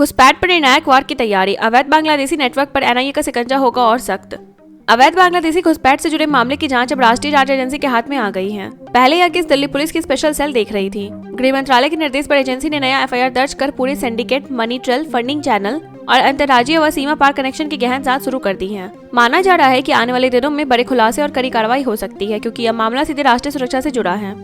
घुसपैठ पर निर्णायक वार की तैयारी, अवैध बांग्लादेशी नेटवर्क पर एनआईए का शिकंजा होगा और सख्त। अवैध बांग्लादेशी घुसपैठ से जुड़े मामले की जांच अब राष्ट्रीय जांच एजेंसी के हाथ में आ गई है। पहले यह केस दिल्ली पुलिस की स्पेशल सेल देख रही थी। गृह मंत्रालय के निर्देश पर एजेंसी ने नया एफआईआर दर्ज कर पूरे syndicate, money trail, funding channel और अंतर्राज्यीय व सीमा पार कनेक्शन की गहन जांच शुरू कर दी है। माना जा रहा है कि आने वाले दिनों में बड़े खुलासे और कड़ी कार्रवाई हो सकती है, क्योंकि यह मामला सीधे राष्ट्रीय सुरक्षा से जुड़ा है।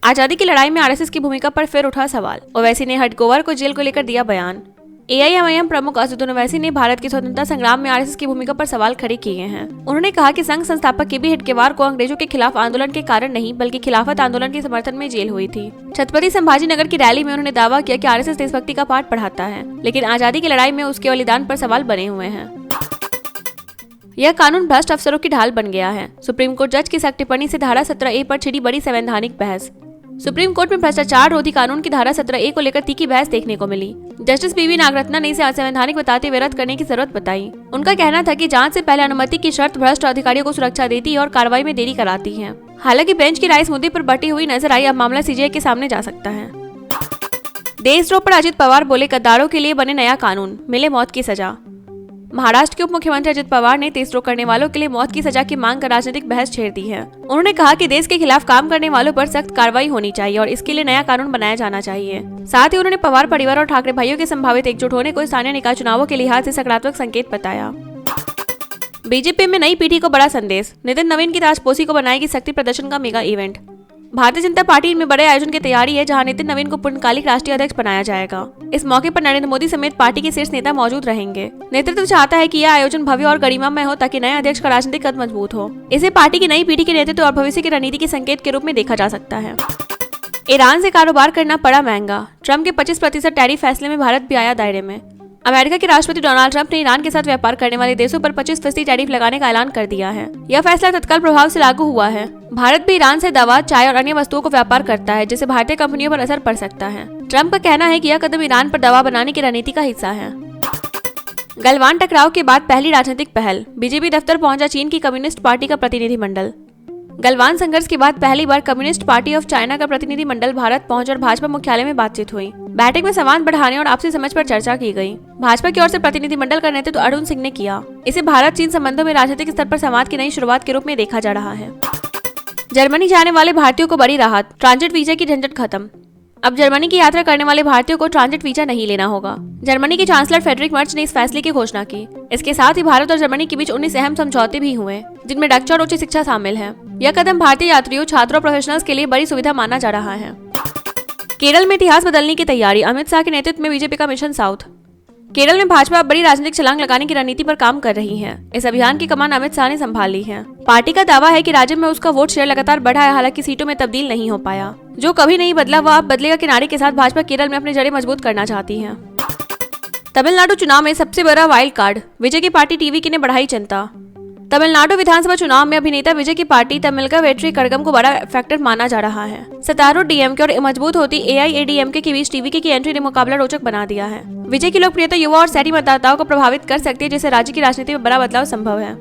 आजादी की लड़ाई में आरएसएस की भूमिका पर फिर उठा सवाल। ओवैसी ने हडगोवर को जेल को लेकर दिया बयान। एआईएमआईएम प्रमुख असदुद्दीन ओवैसी ने भारत की स्वतंत्रता संग्राम में आरएसएस की भूमिका पर सवाल खड़े किए हैं। उन्होंने कहा कि संघ संस्थापक के भी हडगोवर को अंग्रेजों के खिलाफ आंदोलन के कारण नहीं, बल्कि खिलाफत आंदोलन के समर्थन में जेल हुई थी। छत्रपति संभाजी नगर की रैली में उन्होंने दावा किया कि आरएसएस देशभक्ति का पाठ पढ़ाता है, लेकिन आजादी की लड़ाई में उसके बलिदान पर सवाल बने हुए हैं। यह कानून भ्रष्ट अफसरों की ढाल बन गया है। सुप्रीम कोर्ट जज की सख्त टिप्पणी से धारा 17A पर छिड़ी बड़ी संवैधानिक बहस। सुप्रीम कोर्ट में भ्रष्टाचार रोधी कानून की धारा 17A को लेकर तीखी बहस देखने को मिली। जस्टिस पीवी नागरत्ना ने इसे असंवैधानिक बताते हुए रद्द करने की जरूरत बताई। उनका कहना था कि जांच से पहले अनुमति की शर्त भ्रष्ट अधिकारियों को सुरक्षा देती है और कार्रवाई में देरी कराती है। हालांकि बेंच की राय इस मुद्दे पर बटी हुई नजर आई। अब मामला सीजीआई के सामने जा सकता है। देशद्रोह पर अजित पवार बोले, गद्दारों के लिए बने नया कानून, मिले मौत की सजा। महाराष्ट्र के उप मुख्यमंत्री अजित पवार ने देशद्रोह करने वालों के लिए मौत की सजा की मांग कर राजनीतिक बहस छेड़ दी है। उन्होंने कहा कि देश के खिलाफ काम करने वालों पर सख्त कार्रवाई होनी चाहिए और इसके लिए नया कानून बनाया जाना चाहिए। साथ ही उन्होंने पवार परिवार और ठाकरे भाइयों के संभावित एकजुट होने को स्थानीय निकाय चुनावों के लिहाज से सकारात्मक संकेत बताया। बीजेपी में नई पीढ़ी को बड़ा संदेश, नितिन नवीन की ताजपोशी को बनाएगी शक्ति प्रदर्शन का mega event. Bharatiya Janata party में बड़े आयोजन की तैयारी है, जहां नितिन नवीन को पूर्णकालिक राष्ट्रीय अध्यक्ष बनाया जाएगा। इस मौके पर नरेंद्र मोदी समेत पार्टी के शीर्ष नेता मौजूद रहेंगे। नेतृत्व चाहता है कि यह आयोजन भव्य और गरिमामय हो, ताकि नए अध्यक्ष का राजनीतिक कद मजबूत हो। इसे पार्टी की नई पीढ़ी के नेतृत्व और भविष्य की रणनीति के संकेत के रूप में देखा जा सकता है। ईरान से कारोबार करना पड़ा महंगा, ट्रम्प के 25% टैरिफ फैसले में भारत भी आया दायरे में। अमेरिका के राष्ट्रपति डोनाल्ड ट्रंप ने ईरान के साथ व्यापार करने वाले देशों पर 25% टैरिफ लगाने का ऐलान कर दिया है। यह फैसला तत्काल प्रभाव से लागू हुआ है। भारत भी ईरान से दवा, चाय और अन्य वस्तुओं को व्यापार करता है, जिससे भारतीय कंपनियों पर असर पड़ सकता है। ट्रंप का कहना है कि यह कदम ईरान पर दवा बनाने की रणनीति का हिस्सा है। गलवान टकराव के बाद पहली राजनीतिक पहल, बीजेपी दफ्तर पहुंचा चीन की कम्युनिस्ट पार्टी का प्रतिनिधिमंडल। गलवान संघर्ष के बाद पहली बार कम्युनिस्ट पार्टी ऑफ चाइना का प्रतिनिधिमंडल भारत पहुंचा और भाजपा मुख्यालय में बातचीत हुई। बैठक में संवाद बढ़ाने और आपसी समझ पर चर्चा की गई। भाजपा की ओर से प्रतिनिधिमंडल का नेतृत्व अरुण सिंह ने किया। इसे भारत चीन संबंधों में राजनीतिक स्तर पर संवाद की नई शुरुआत के रूप में देखा जा रहा है। जर्मनी जाने वाले भारतीयों को बड़ी राहत, ट्रांजिट वीजा की झंझट खत्म। अब जर्मनी की यात्रा करने वाले भारतीयों को ट्रांजिट वीजा नहीं लेना होगा। जर्मनी के चांसलर फ्रेडरिक मर्च ने इस फैसले की घोषणा की। इसके साथ ही भारत और जर्मनी के बीच 19 अहम समझौते भी हुए, जिनमें डच और उच्च शिक्षा शामिल है। यह कदम भारतीय यात्रियों, छात्रों और प्रोफेशनल्स के लिए बड़ी सुविधा माना जा रहा है। केरल में इतिहास बदलने की तैयारी, अमित शाह के नेतृत्व में बीजेपी का मिशन साउथ। केरल में भाजपा अब बड़ी राजनीतिक छलांग लगाने की रणनीति पर काम कर रही है। इस अभियान की कमान अमित शाह ने संभाल ली है। पार्टी का दावा है कि राज्य में उसका वोट शेयर लगातार बढ़ा है, हालांकि सीटों में तब्दील नहीं हो पाया। जो कभी नहीं बदला वह अब बदलेगा के नारे के साथ भाजपा केरल में अपनी जड़ें मजबूत करना चाहती है। तमिलनाडु चुनाव में सबसे बड़ा वाइल्ड कार्ड, विजय की पार्टी टीवीके ने बढ़ाई चिंता। तमिलनाडु विधानसभा चुनाव में अभिनेता विजय की पार्टी तमिलका वेट्री कड़गम को बड़ा फैक्टर माना जा रहा है। सत्तारूढ़ डीएमके और मजबूत होती एआईएडीएमके के बीच टीवीके की एंट्री ने मुकाबला रोचक बना दिया है। विजय की लोकप्रियता युवा और शहरी मतदाताओं को प्रभावित कर सकती है, जिससे राज्य की राजनीति में बड़ा बदलाव संभव है।